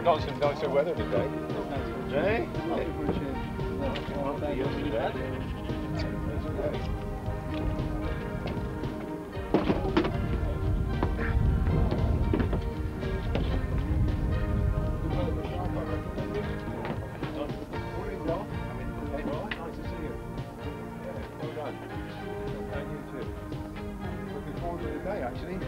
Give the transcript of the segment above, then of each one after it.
nicer weather today. Nice Eh? Looking for a change. Yesterday. That's great. Morning, John. Hey, right, nice to see you. Yeah, well done. And you too. Looking forward to the day, actually.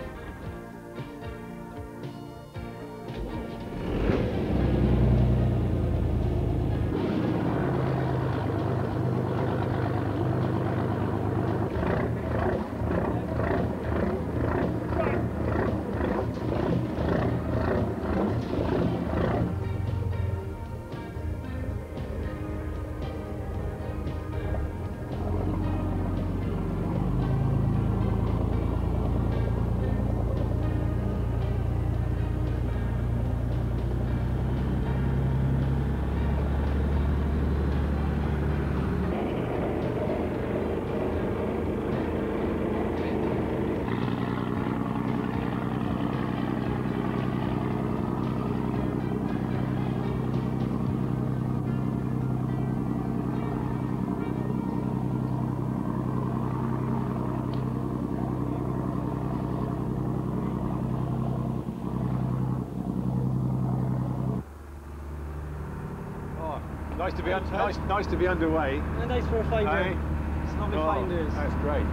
Nice to be underway. And nice for a fine day. It's lovely fine days. That's great.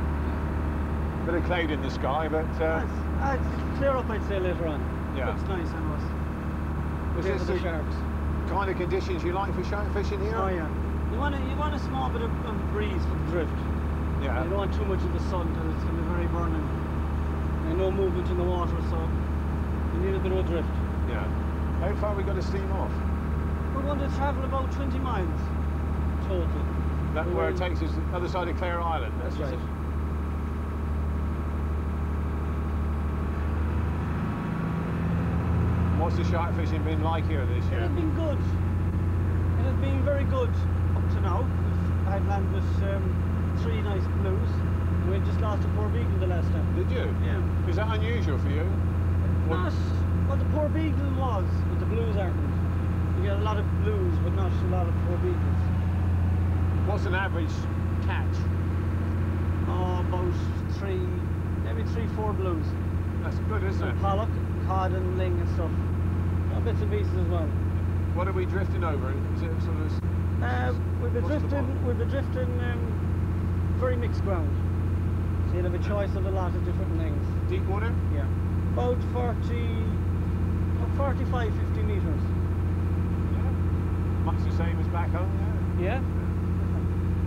Bit of cloud in the sky, but it's clear up, I'd say, later on. Yeah. Looks nice, I must. Is this the sharks. kind of conditions you like for shark fishing here? Oh yeah. You want a small bit of breeze for the drift. Yeah. You don't want too much of the sun because it's going to be very burning. And no movement in the water, so you need a bit of a drift. Yeah. How far are we got to steam off? We're going to travel about 20 miles total. That's where it takes us to the other side of Clare Island. That's right. What's the shark fishing been like here this year? It has been good. It has been very good up to now. I've landed with 3 nice blues. We just lost a poor beagle the last time. Did you? Yeah. Is that unusual for you? Not what the poor beagle was, but the blues aren't. You get a lot of blues, but not a lot of poor beagles. What's an average catch? Oh, about 3, maybe 3-4 blues. That's good, isn't it? Pollock, cod and ling and stuff. Bits and pieces as well. What are we drifting over? Is it sort of... we've been drifting very mixed ground. So you'll have a choice of a lot of different things. Deep water? Yeah. About 45, 50 metres. Much the same as back home, yeah? Yeah.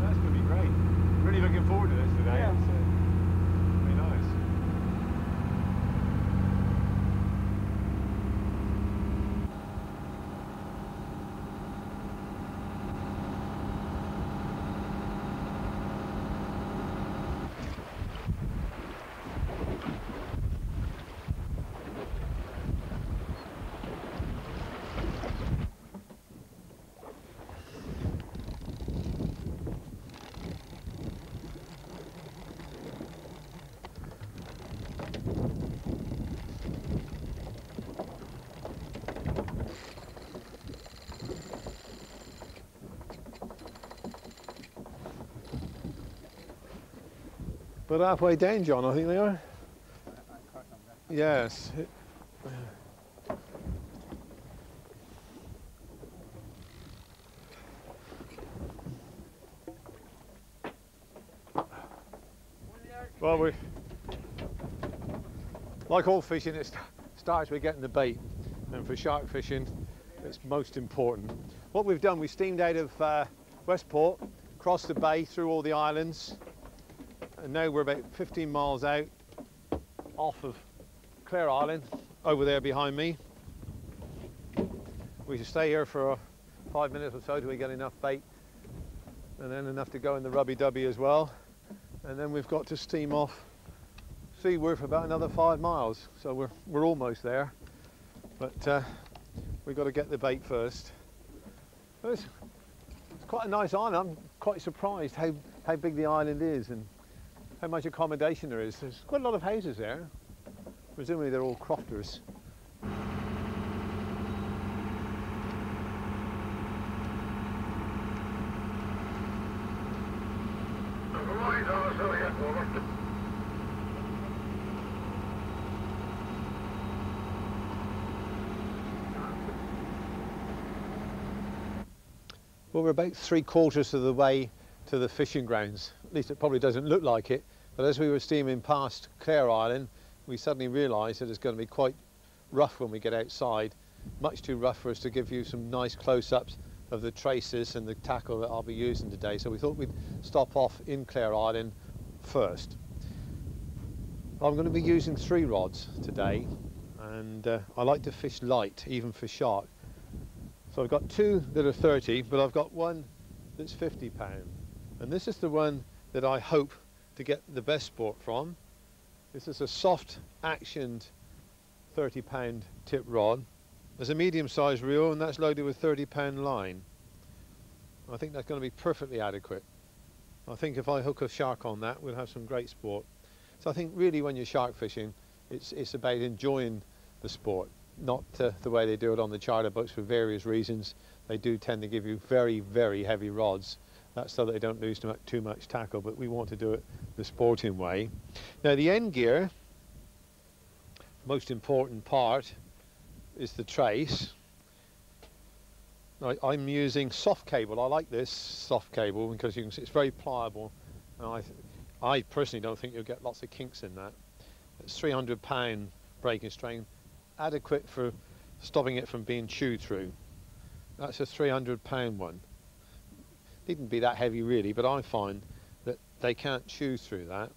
That's going to be great. Really looking forward to this today. Yeah. It's be nice. But halfway down, John, I think they are. Yes. Well, we like all fishing, it starts with getting the bait, and for shark fishing, it's most important. What we've done, we steamed out of Westport, crossed the bay through all the islands, and now we're about 15 miles out off of Clare Island, over there behind me. We should stay here for 5 minutes or so till we get enough bait, and then enough to go in the rubby-dubby as well. And then we've got to steam off seaward for about another 5 miles. So we're almost there, but we've got to get the bait first. It's quite a nice island. I'm quite surprised how big the island is and how much accommodation there is. There's quite a lot of houses there. Presumably they're all crofters. Well, we're about 3/4 of the way to the fishing grounds. At least it probably doesn't look like it, but as we were steaming past Clare Island, we suddenly realised that it's going to be quite rough when we get outside, much too rough for us to give you some nice close-ups of the traces and the tackle that I'll be using today. So we thought we'd stop off in Clare Island first. I'm going to be using 3 rods today, and I like to fish light, even for shark. So I've got 2 that are 30, but I've got one that's 50 pound. And this is the one that I hope to get the best sport from. This is a soft actioned 30 pound tip rod. There's a medium sized reel, and that's loaded with 30 pound line. I think that's going to be perfectly adequate. I think if I hook a shark on that, we'll have some great sport. So I think really when you're shark fishing, it's about enjoying the sport, not the way they do it on the charter boats for various reasons. They do tend to give you very, very heavy rods. That's so that they don't lose too much tackle, but we want to do it the sporting way. Now the end gear, most important part, is the trace. I'm using soft cable. I like this soft cable because you can see it's very pliable, and I personally don't think you'll get lots of kinks in that. It's 300 pound breaking strain, adequate for stopping it from being chewed through. That's a 300 pound one. Needn't be that heavy really, but I find that they can't chew through that.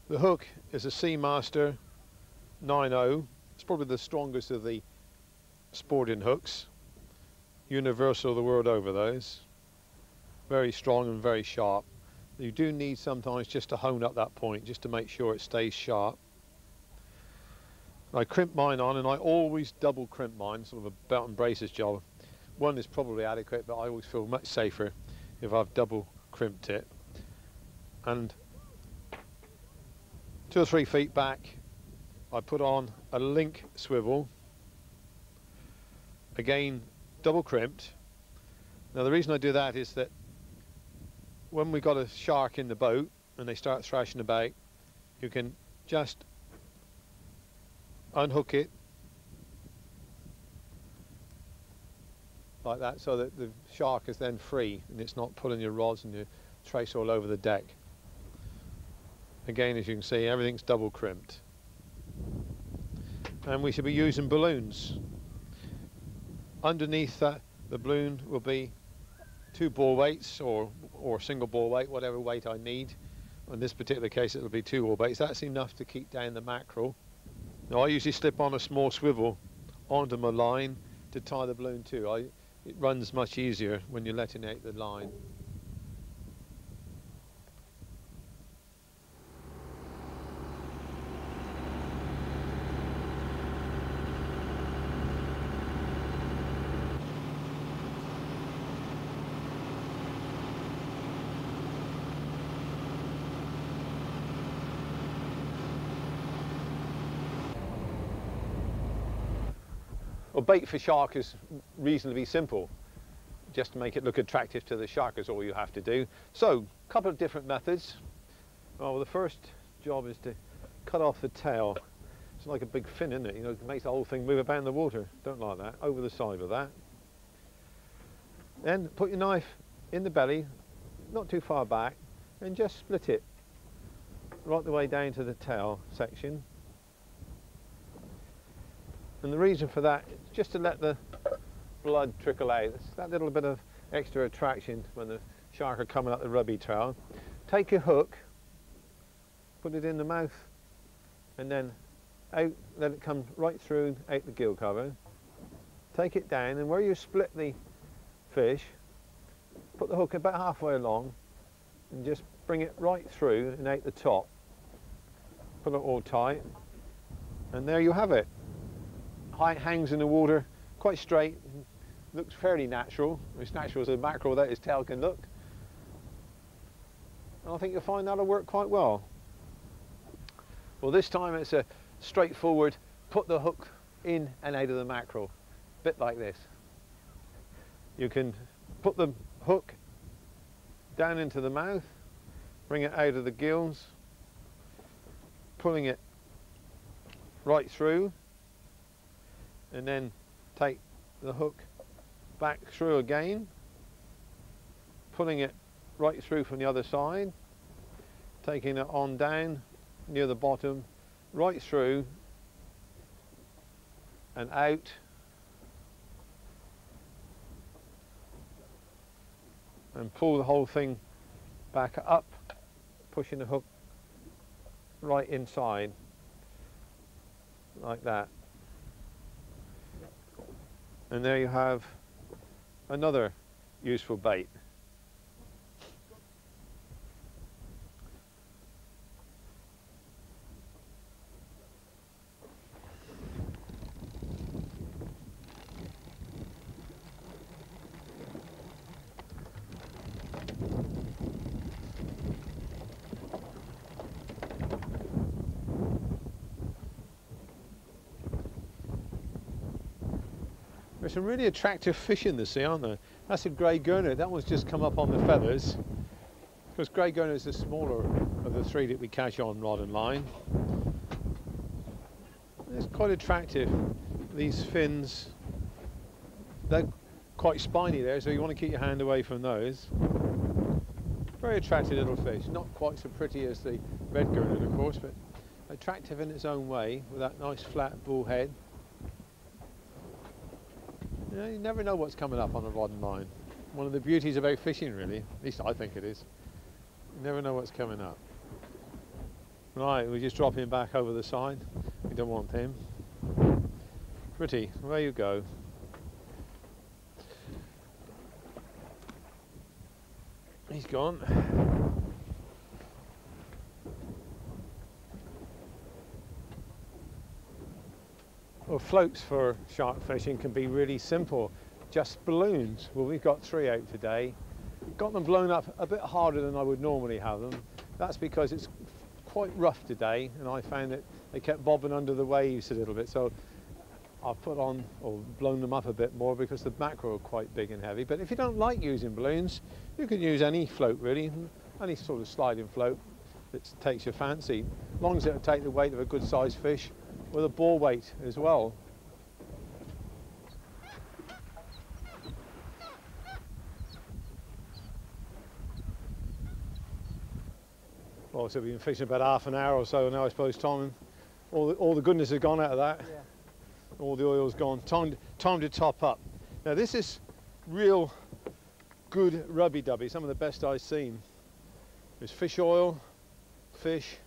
The hook is a Seamaster 9.0. It's probably the strongest of the sporting hooks. Universal the world over, those. Very strong and very sharp. You do need sometimes just to hone up that point, just to make sure it stays sharp. I crimp mine on, and I always double crimp mine, sort of a belt and braces job. One is probably adequate, but I always feel much safer if I've double crimped it. And 2 or 3 feet back, I put on a link swivel, again double crimped. Now the reason I do that is that when we got a shark in the boat and they start thrashing about, you can just unhook it like that, so that the shark is then free and it's not pulling your rods and your trace all over the deck. Again, as you can see, everything's double crimped. And we should be using balloons. Underneath that, the balloon will be 2 ball weights or single ball weight, whatever weight I need. In this particular case, it'll be 2 ball weights. That's enough to keep down the mackerel. Now I usually slip on a small swivel onto my line to tie the balloon to. It runs much easier when you're letting out the line. Well, bait for shark is reasonably simple. Just to make it look attractive to the shark is all you have to do. So, a couple of different methods. Well, the first job is to cut off the tail. It's like a big fin, isn't it? You know, it makes the whole thing move about in the water. Don't like that. Over the side of that. Then put your knife in the belly, not too far back, and just split it right the way down to the tail section. And the reason for that is just to let the blood trickle out. It's that little bit of extra attraction when the shark are coming up the rubby trail. Take your hook, put it in the mouth, and then out, let it come right through out the gill cover. Take it down, and where you split the fish, put the hook about halfway along and just bring it right through and out the top. Put it all tight, and there you have it. Hangs in the water quite straight, looks fairly natural, as natural as a mackerel that his tail can look. And I think you'll find that'll work quite well. Well, this time it's a straightforward put the hook in and out of the mackerel, a bit like this. You can put the hook down into the mouth, bring it out of the gills, pulling it right through, and then take the hook back through again, pulling it right through from the other side, taking it on down near the bottom, right through and out, and pull the whole thing back up, pushing the hook right inside like that. And there you have another useful bait. There's some really attractive fish in the sea, aren't there? That's a grey gurnard. That one's just come up on the feathers. Because grey gurnard is the smaller of the three that we catch on rod and line. It's quite attractive. These fins, they're quite spiny there, so you want to keep your hand away from those. Very attractive little fish. Not quite so pretty as the red gurnard, of course, but attractive in its own way with that nice flat bull head. You know, you never know what's coming up on a rod and line. One of the beauties about fishing, really, at least I think it is. You never know what's coming up. Right, we just drop him back over the side. We don't want him. Pretty, away you go. He's gone. Well, floats for shark fishing can be really simple, just balloons. Well, we've got 3 out today. Got them blown up a bit harder than I would normally have them. That's because it's quite rough today, and I found that they kept bobbing under the waves a little bit, so I've put on or blown them up a bit more because the mackerel are quite big and heavy. But if you don't like using balloons, you can use any float really, any sort of sliding float that takes your fancy, as long as it'll take the weight of a good sized fish with a ball weight as well. Well, so we've been fishing about half an hour or so now, I suppose, Tom. All the goodness has gone out of that. Yeah. All the oil's gone. Time to top up. Now this is real good rubby-dubby, some of the best I've seen. There's fish oil, fish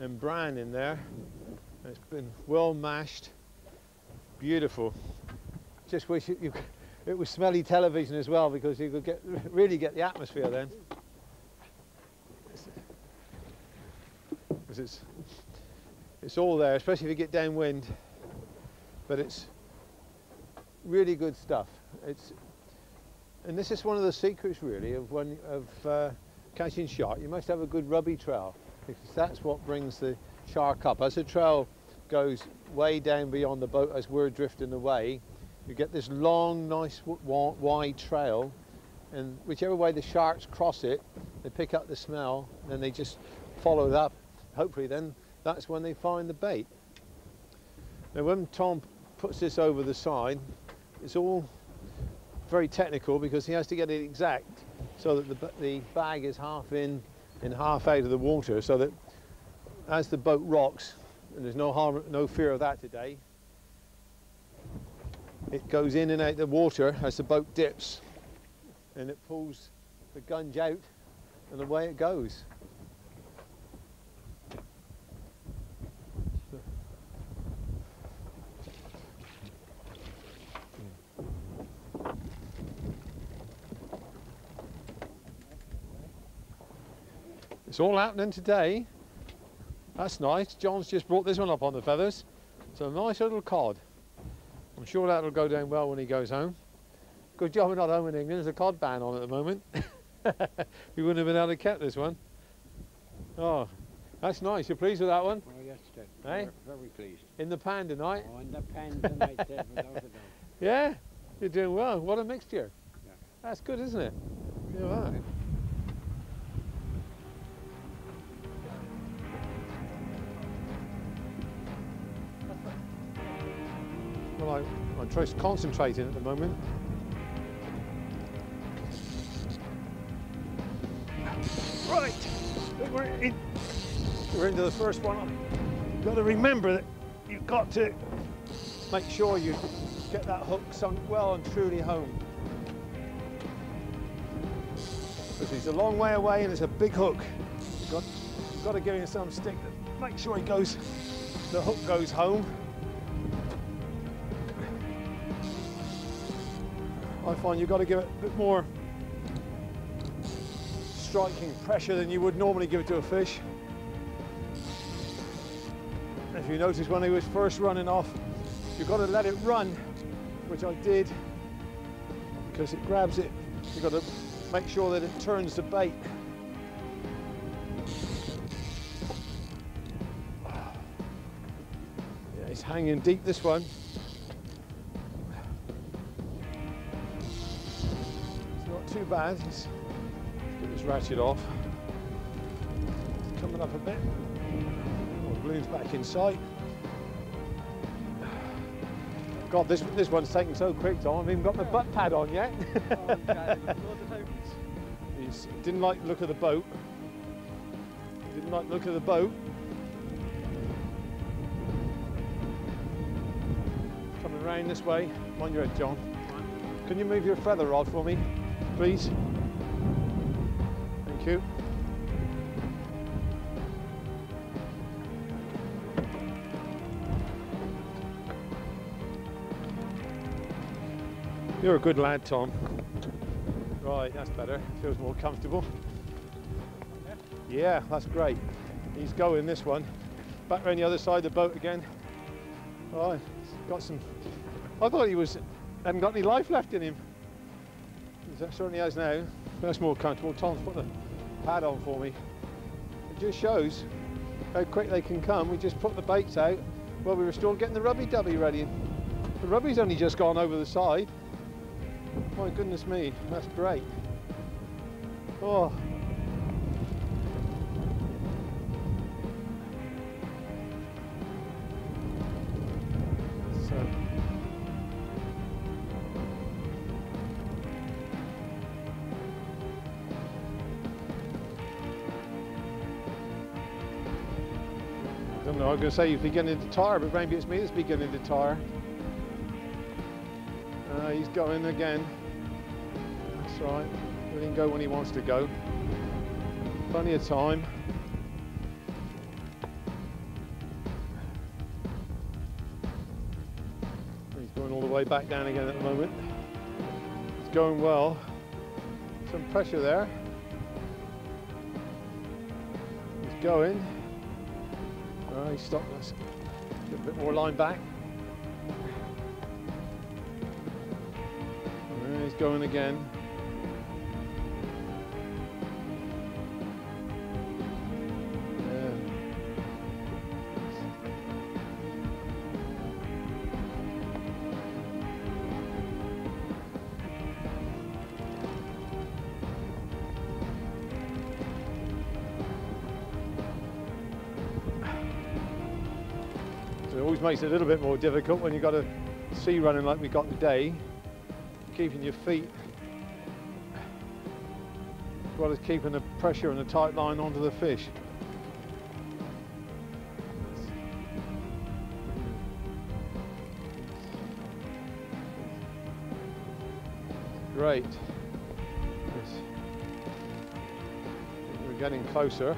and bran in there. It's been well mashed, beautiful. Just wish it was smelly television as well, because you could really get the atmosphere then. It's all there, especially if you get downwind. But it's really good stuff. And this is one of the secrets really of catching shark. You must have a good rubby trail, because that's what brings the shark up. As the trail goes way down beyond the boat as we're drifting away, you get this long, nice, wide trail, and whichever way the sharks cross it, they pick up the smell, and then they just follow it up. Hopefully then, that's when they find the bait. Now when Tom puts this over the side, it's all very technical because he has to get it exact so that the bag is half in and half out of the water, so that as the boat rocks, and there's no fear of that today, it goes in and out the water as the boat dips, and it pulls the gunge out and away it goes. It's all happening today. That's nice. John's just brought this one up on the feathers. It's a nice little cod. I'm sure that'll go down well when he goes home. Good job we're not home in England. There's a cod ban on at the moment. We wouldn't have been able to catch this one. Oh, that's nice. You're pleased with that one? Oh, yes, sir. Hey? Very pleased. In the pan tonight? Oh, in the pan tonight, sir, without a doubt. Yeah, you're doing well. What a mixture. Yeah. That's good, isn't it? You are. I'm just concentrating at the moment. Right, we're into the first one. You've got to remember that you've got to make sure you get that hook sunk well and truly home. Because he's a long way away and it's a big hook. You've got to give him some stick to make sure the hook goes home. I find you've got to give it a bit more striking pressure than you would normally give it to a fish. If you notice when he was first running off, you've got to let it run, which I did, because it grabs it. You've got to make sure that it turns the bait. Yeah, he's hanging deep, this one. It's not too bad. Let's get this ratchet off. It's coming up a bit. Balloon's back in sight. God, this one's taking so quick, Tom. I haven't even got my butt pad on yet. He didn't like the look of the boat. Didn't like the look of the boat. Coming round this way. On your head, John. Can you move your feather rod for me, please? Thank you. You're a good lad, Tom. Right, that's better. Feels more comfortable. Yeah, that's great. He's going, this one. Back around the other side of the boat again. Oh, he's got some... I thought he hadn't got any life left in him. He certainly has now. That's more comfortable. Tom's put the pad on for me. It just shows how quick they can come. We just put the baits out while we were still getting the rubby-dubby ready. The rubby's only just gone over the side. My goodness me, that's great. Oh. So. I don't know, I was going to say you're beginning to tire, but maybe it's me that's beginning to tire. He's going again. That's right. Let him go when he wants to go. Plenty of time. He's going all the way back down again at the moment. He's going well. Some pressure there. He's going. He's stopped. Let's get a bit more line back. He's going again. Yeah. So it always makes it a little bit more difficult when you've got a sea running like we got today. Keeping your feet, as well as keeping the pressure and the tight line onto the fish. Great. Yes. We're getting closer.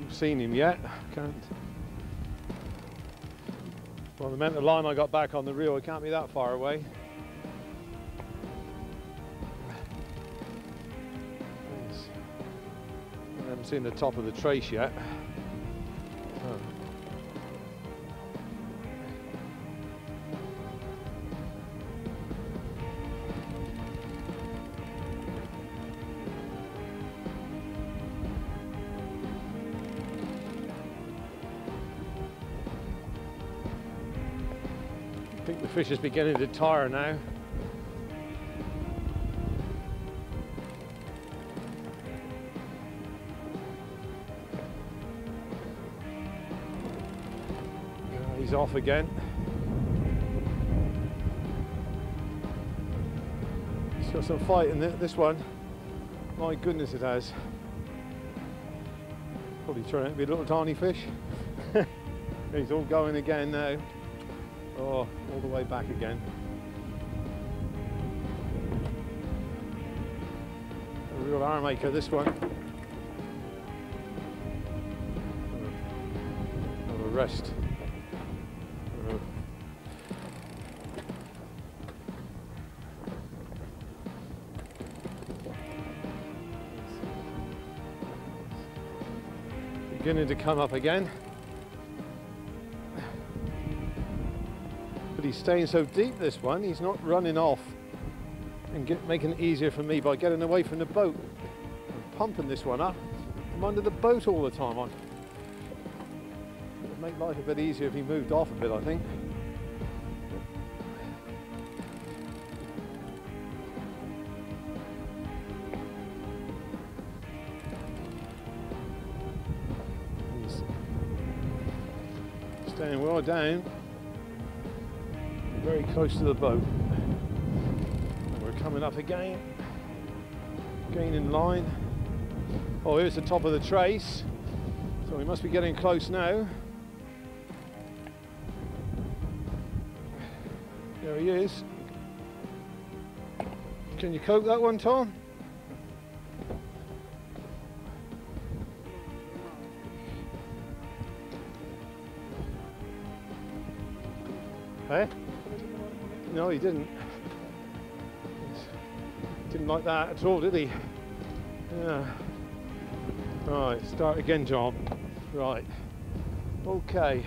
Seen him yet. Can't. Well, the amount of line I got back on the reel, it can't be that far away. Yes. I haven't seen the top of the trace yet. Oh. I think the fish is beginning to tire now. He's off again. It's got some fight in it, this one. My goodness, it has. Probably turn out to be a little tiny fish. He's all going again now. Oh, all the way back again. A real arm maker, this one. Have a rest. Beginning to come up again. But he's staying so deep, this one. He's not running off and making it easier for me by getting away from the boat. I'm pumping this one up. I'm under the boat all the time. It would make life a bit easier if he moved off a bit, I think. He's staying well down. Very close to the boat. And we're coming up again. Gaining line. Oh, here's the top of the trace. So we must be getting close now. There he is. Can you cope that one, Tom? Hey? No, he didn't. Didn't like that at all, did he? Yeah. Right, start again, John. Right. Okay.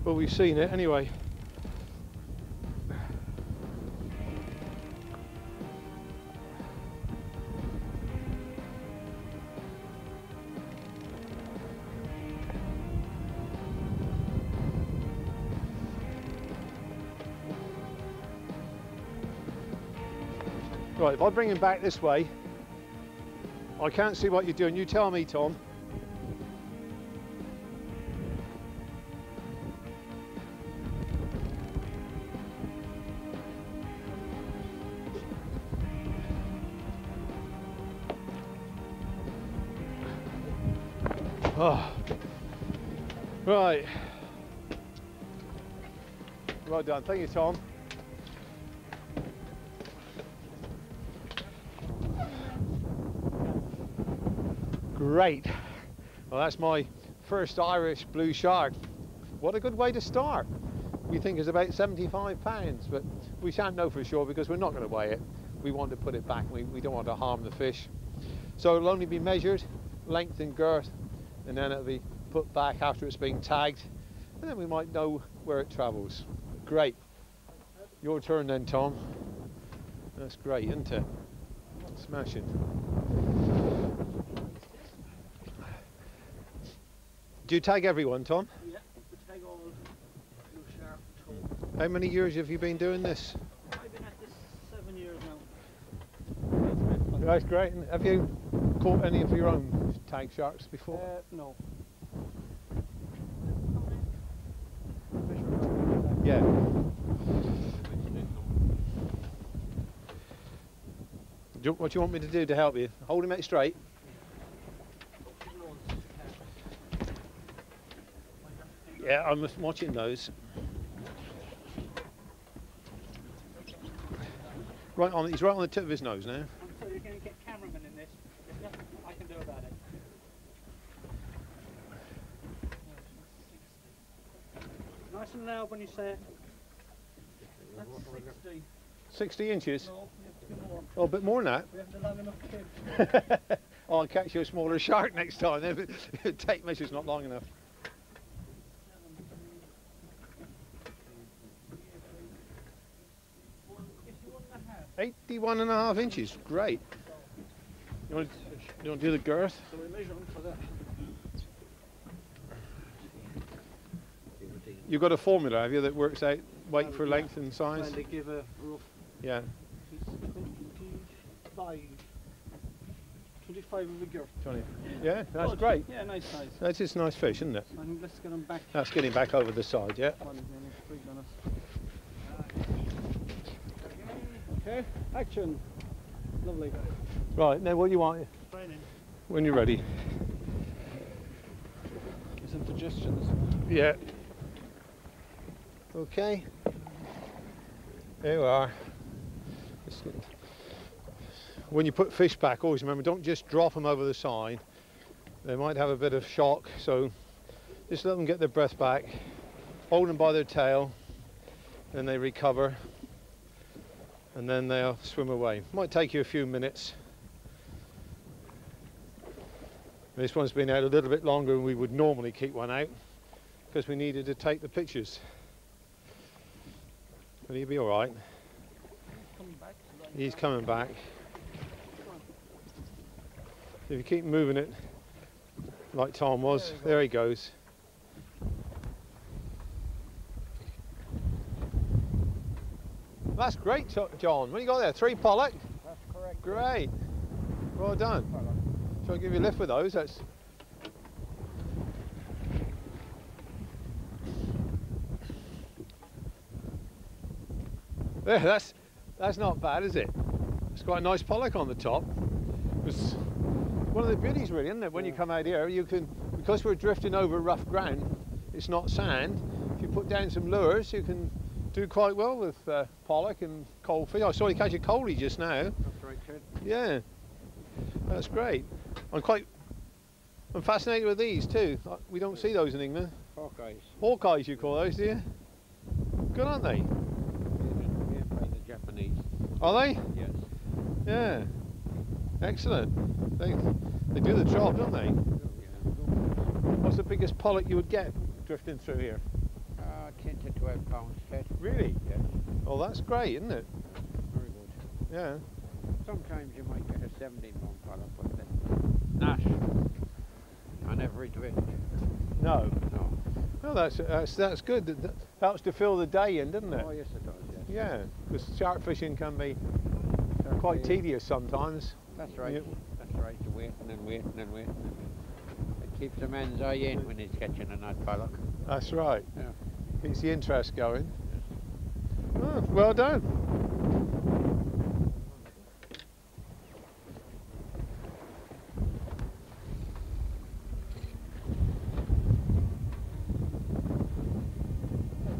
Well, we've seen it anyway. Right, if I bring him back this way, I can't see what you're doing. You tell me, Tom. Oh. Right. Well done. Thank you, Tom. Great. Well, that's my first Irish blue shark. What a good way to start. We think it's about 75 pounds, but we shan't know for sure because we're not going to weigh it. We want to put it back. We don't want to harm the fish. So it'll only be measured, length and girth, and then it'll be put back after it's been tagged, and then we might know where it travels. Great. Your turn then, Tom. That's great, isn't it? Smashing. Do you tag everyone, Tom? Yeah, we tag all blue shark and How many years have you been doing this? I've been at this 7 years now. That's great. And have you caught any of your own tag sharks before? No. Yeah. What do you want me to do to help you? Hold him out straight. Yeah, I'm just watching those. Right on, he's right on the tip of his nose now. So you're going to get cameraman in this. There's nothing I can do about it. Nice and loud when you say it. That's 60. 60 inches? No, we have to do more. Oh, a bit more than that. We have the long enough kid. I'll catch you a smaller shark next time. The tape measure's not long enough. 81.5 inches, great. You want to do the girth? So we measure them for that. You've got a formula, have you, that works out weight for length and size? And they give a rough. Yeah. He's 25 25 of a girth. 20. Yeah, that's Good. great. Yeah, nice size. That's just nice fish, isn't it? I think let's get them back. That's getting back over the side, yeah. One is nearly big on us. Okay, action. Lovely. Right, now what do you want? Training. When you're ready. Some suggestions. Yeah. Okay. There you are. When you put fish back, always remember, don't just drop them over the side. They might have a bit of shock, so just let them get their breath back. Hold them by their tail, then they recover, and then they'll swim away. Might take you a few minutes. This one's been out a little bit longer than we would normally keep one out, because we needed to take the pictures. But he'll be all right. He's coming back. If you keep moving it like Tom was, there he goes. That's great, John. What do you got there? 3 pollock? That's correct. Great. Well done. Shall I give you a lift with those? That's there, that's not bad, is it? It's quite a nice pollock on the top. It's one of the beauties, really, isn't it? When you come out here, you can, because we're drifting over rough ground, it's not sand. If you put down some lures, you can do quite well with pollock and coalfish. I saw you catch a coalie just now. That's right, Ted. Yeah, that's great. I'm fascinated with these too. We don't see those in England. Hawkeyes. Hawkeyes, you call those, do you? Good, aren't they? We're by the Japanese. Are they? Yes. Yeah. Excellent. They do the job, don't they? What's the biggest pollock you would get drifting through here? 10 to 12 pounds, Ted. Really? Yes. Oh, that's great, isn't it? Very good. Yeah. Sometimes you might get a 17-pound pollock, but not on every drift. No. No. No, that's good. That helps to fill the day in, doesn't it? Oh, yes, it does, yes. Yeah, because shark fishing can be quite tedious sometimes. That's right. Yeah. That's right. You're waiting and waiting and waiting. It keeps a man's eye in when he's catching a nut pollock. That's right. Yeah. Keeps the interest going. Yes. Oh, well done.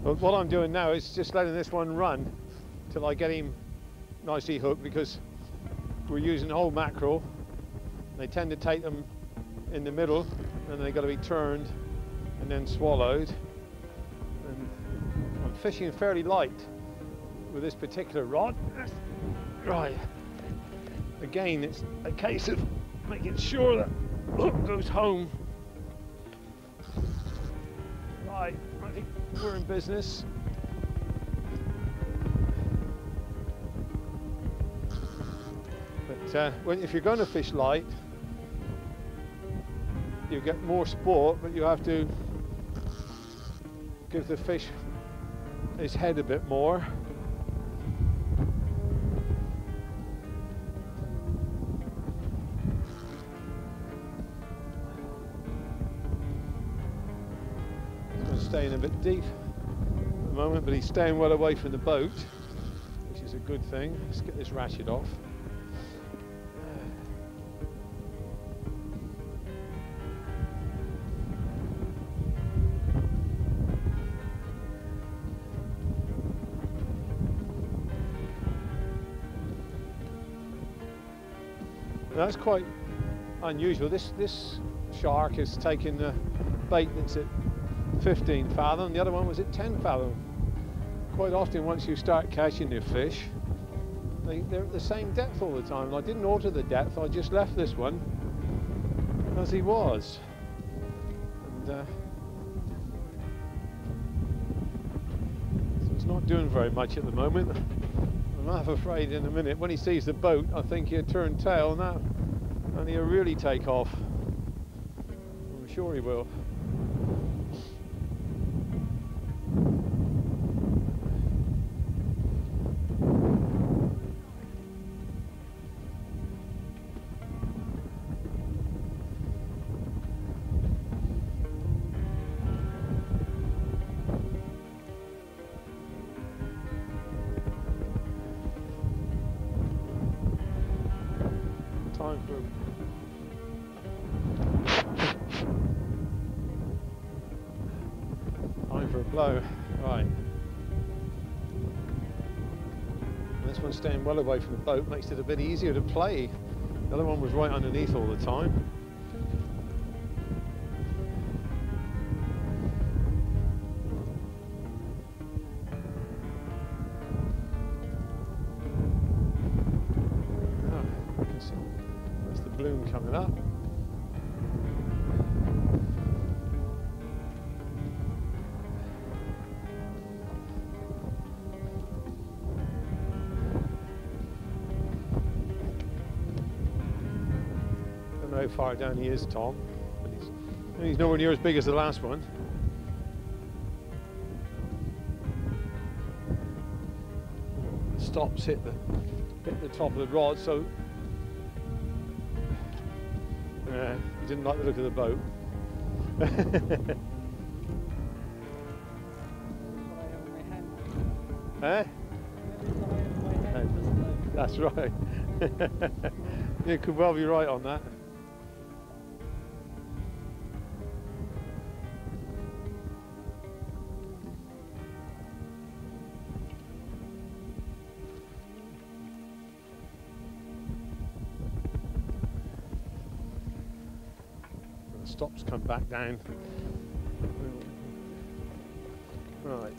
But what I'm doing now is just letting this one run till I get him nicely hooked, because we're using whole mackerel. They tend to take them in the middle, and they've got to be turned and then swallowed. And I'm fishing fairly light with this particular rod. Right. Again, it's a case of making sure that hook goes home. Right, I think we're in business. But if you're going to fish light, you get more sport, but you have to give the fish his head a bit more. He's staying a bit deep at the moment, but he's staying well away from the boat, which is a good thing. Let's get this ratchet off. That's quite unusual. This shark is taking the bait that's at 15 fathom, the other one was at 10 fathom. Quite often once you start catching the fish, they're at the same depth all the time. And I didn't alter the depth, I just left this one as he was. And so it's not doing very much at the moment. I'm half afraid in a minute, when he sees the boat, I think he'll turn tail and he'll really take off. I'm sure he will. screw. Time for a blow. Right. This one's staying well away from the boat, makes it a bit easier to play. The other one was right underneath all the time. You can see that's the bloom coming up. Don't know how far down he is, Tom, but he's nowhere near as big as the last one. Stops hit the top of the rod, so he didn't like the look of the boat. Eh? That's right. You could well be right on that. The stops come back down. Right.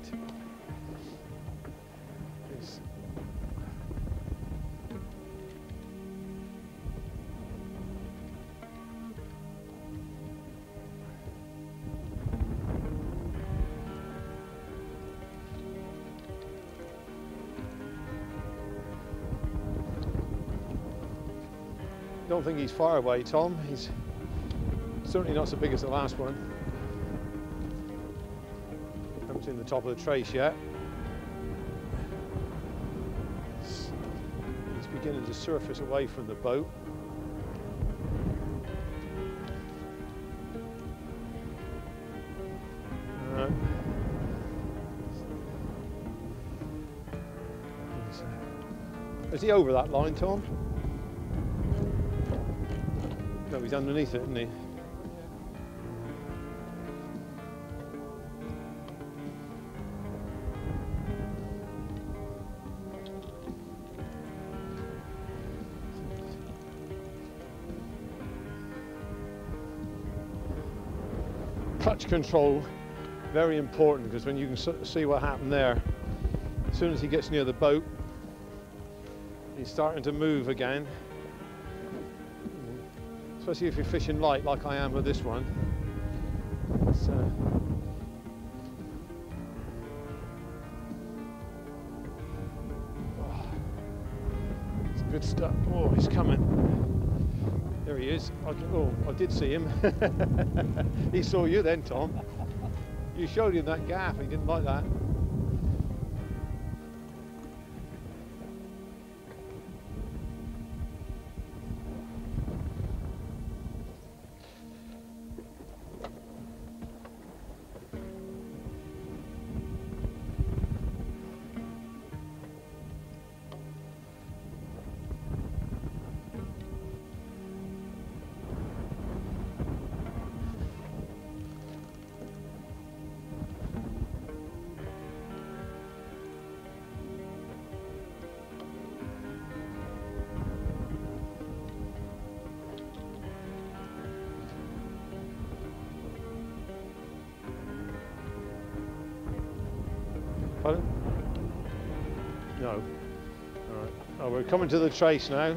Don't think he's far away, Tom. He's certainly not so big as the last one. Haven't seen the top of the trace yet. He's beginning to surface away from the boat. Is he over that line, Tom? No, he's underneath it, isn't he? Clutch control, very important, because when you can see what happened there, as soon as he gets near the boat, he's starting to move again. Especially if you're fishing light like I am with this one. It's good stuff. Oh, he's coming. There he is. I did see him. He saw you then, Tom. You showed him that gaff. He didn't like that. Pardon? No. All right. Oh, we're coming to the trace now.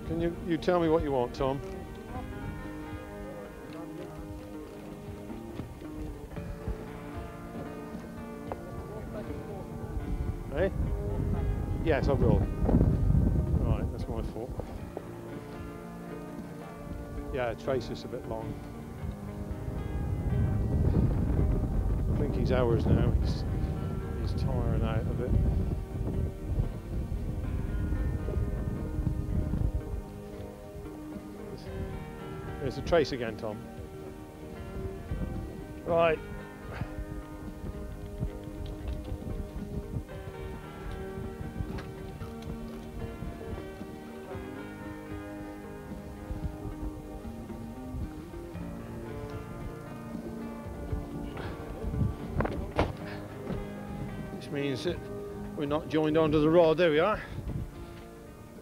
Can you tell me what you want, Tom? Eh? Yes, I will. Right, that's my fault. Yeah, trace is a bit long. I think he's ours now. He's tiring out a bit. There's a trace again, Tom. Right. which means that we're not joined onto the rod. There we are.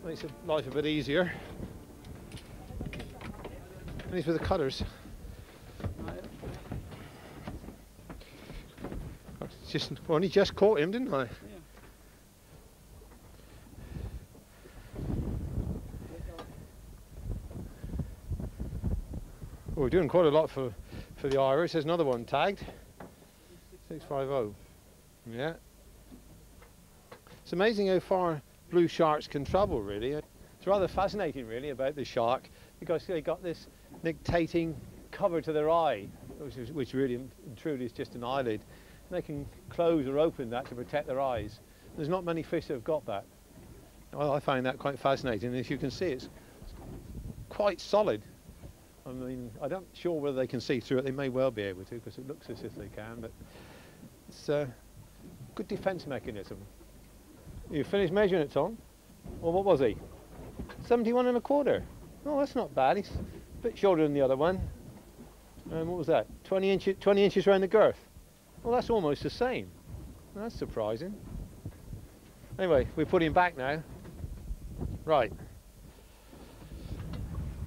Makes life a bit easier. And these were the cutters. I only just caught him, didn't I? Yeah. Well, we're doing quite a lot for the Irish. There's another one tagged. 650. Yeah. It's amazing how far blue sharks can travel, really. It's rather fascinating, really, about the shark, because they got this dictating cover to their eye, which really and truly is just an eyelid. And they can close or open that to protect their eyes. There's not many fish that have got that. I find that quite fascinating. As you can see, it's quite solid. I mean, I'm not sure whether they can see through it. They may well be able to, because it looks as if they can, but it's a good defence mechanism. You finished measuring it, Tom? Well, what was he? 71.25. Oh, that's not bad. He's a bit shorter than the other one. And what was that? 20 inches around the girth. Well, that's almost the same. That's surprising. Anyway, we put him back now. Right.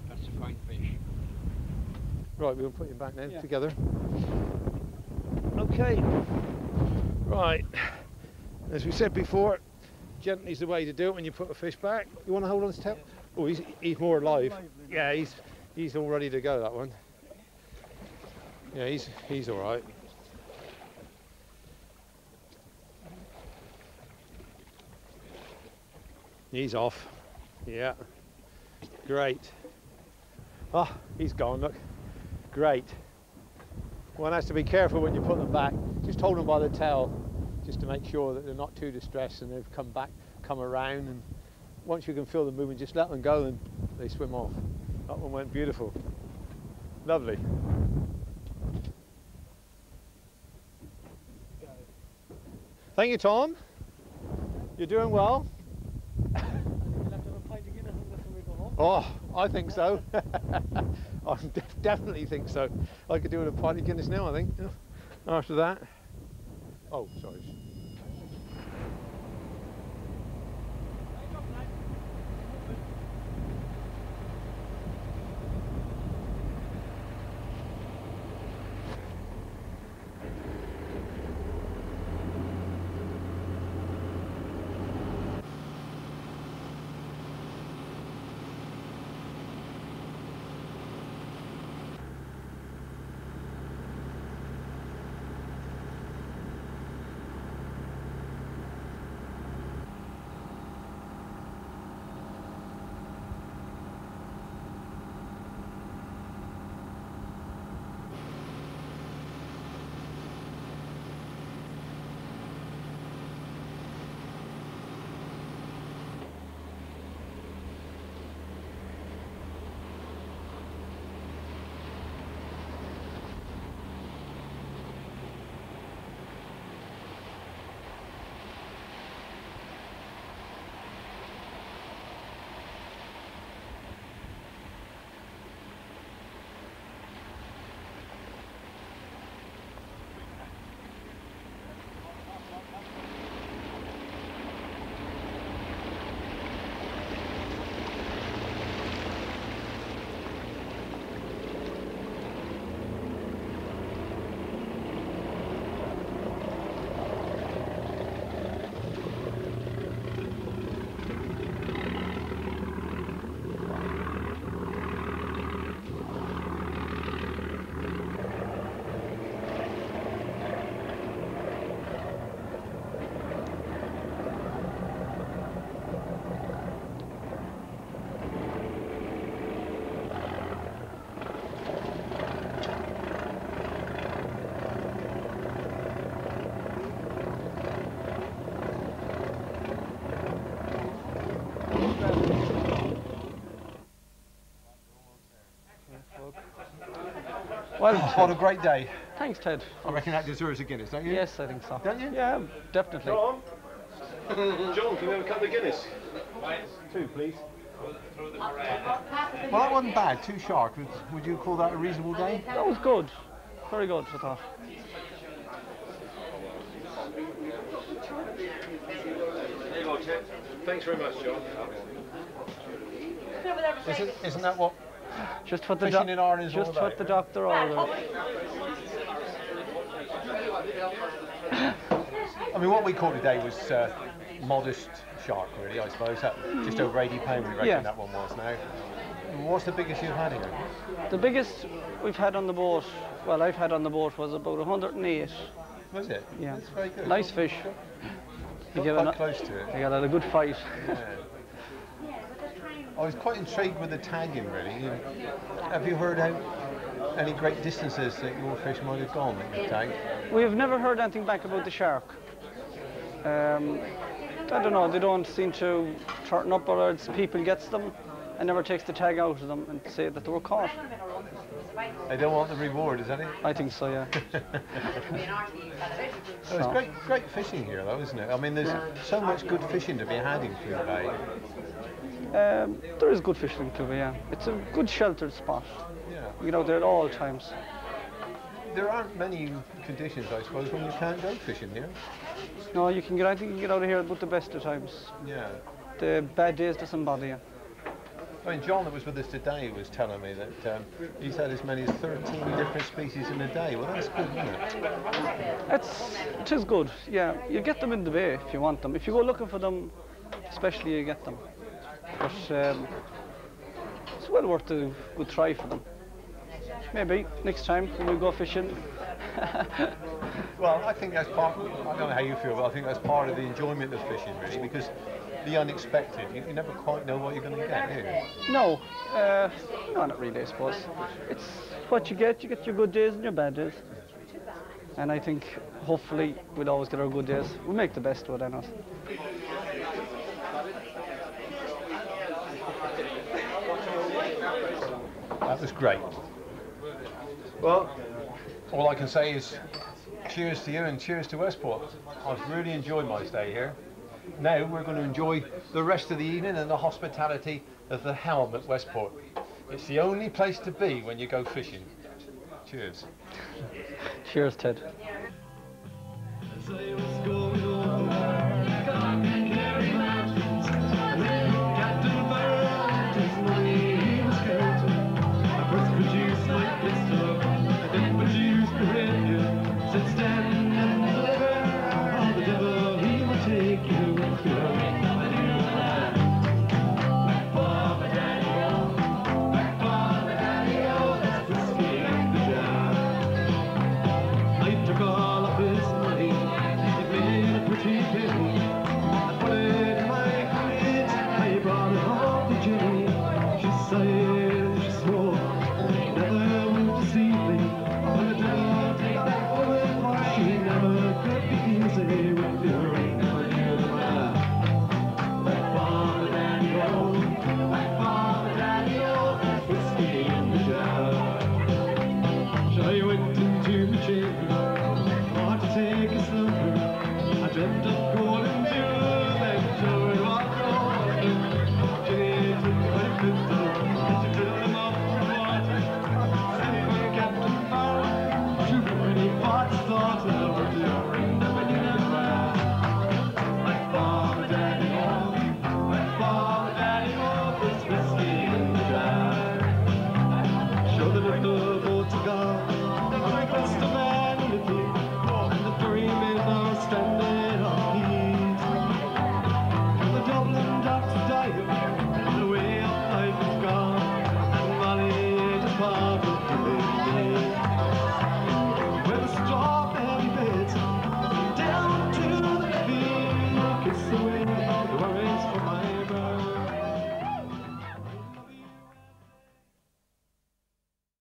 That's a fine fish. Right, we'll put him back now, Yeah. together. Okay. Right. As we said before, gently is the way to do it when you put a fish back. You want to hold on his tail? Oh, he's more alive. Yeah, he's all ready to go, that one. Yeah, he's all right. He's off. Yeah. Great. Ah, he's gone, look. Great. One has to be careful when you put them back. Just hold them by the tail, just to make sure that they're not too distressed and they've come around, and once you can feel them moving, just let them go and they swim off. That one went beautiful. Lovely. Thank you, Tom. You're doing well. Oh, I think so. I definitely think so. I could do with a pint of Guinness now, I think, after that. Oh, sorry. Well, What a great day. thanks, Ted. I reckon that deserves a Guinness, don't you? Yes, I think so. Don't you? Yeah, definitely. John, can we have a couple of Guinness? 2, please. Well, that wasn't bad. 2 shark. Would you call that a reasonable day? That was good. Very good, I thought. Ted. Thanks very much, John. Isn't that what Just what the fishing in Ireland is all just about? what the doctor ordered. I mean, what we caught today was modest shark, really, I suppose. Just over 80 pound we reckon Yeah. that one was now. What's the biggest you've had here? The biggest we've had on the boat, well, I've had on the boat, was about 108. Was it? Yeah. That's very good. Nice fish. Got You quite close to it. They got a good fight. Yeah. I was quite intrigued with the tagging, really. Have you heard out any great distances that your fish might have gone that you've tagged? We have never heard anything back about the shark. I don't know, they don't seem to turn up, or else people gets them and never takes the tag out of them and say that they were caught. They don't want the reward, is that it? I think so, yeah. So it's great fishing here, though, isn't it? I mean, there's so much good fishing to be had in Clue Bay. There is good fishing too, yeah. It's a good sheltered spot. Yeah. You get out there at all times. There aren't many conditions, I suppose, when you can't go fishing here. No, I think you can get out of here about the best of times. Yeah. The bad days doesn't bother you. I mean, John that was with us today was telling me that he's had as many as 13 different species in a day. Well, that's good, isn't it? It is good, yeah. You get them in the bay if you want them. If you go looking for them, especially, you get them. But it's well worth a good try for them. Maybe next time when we go fishing. Well, I think that's part, I don't know how you feel, but I think that's part of the enjoyment of fishing, really, because the unexpected, you never quite know what you're going to get, do you? No, not really, I suppose. It's what you get your good days and your bad days. And I think, hopefully, we'll always get our good days. We'll make the best of it, I know. That was great. Well, all I can say is cheers to you and cheers to Westport. I've really enjoyed my stay here. Now we're going to enjoy the rest of the evening and the hospitality of the Helm at Westport. It's the only place to be when you go fishing. Cheers. Cheers, Ted. Say what's good.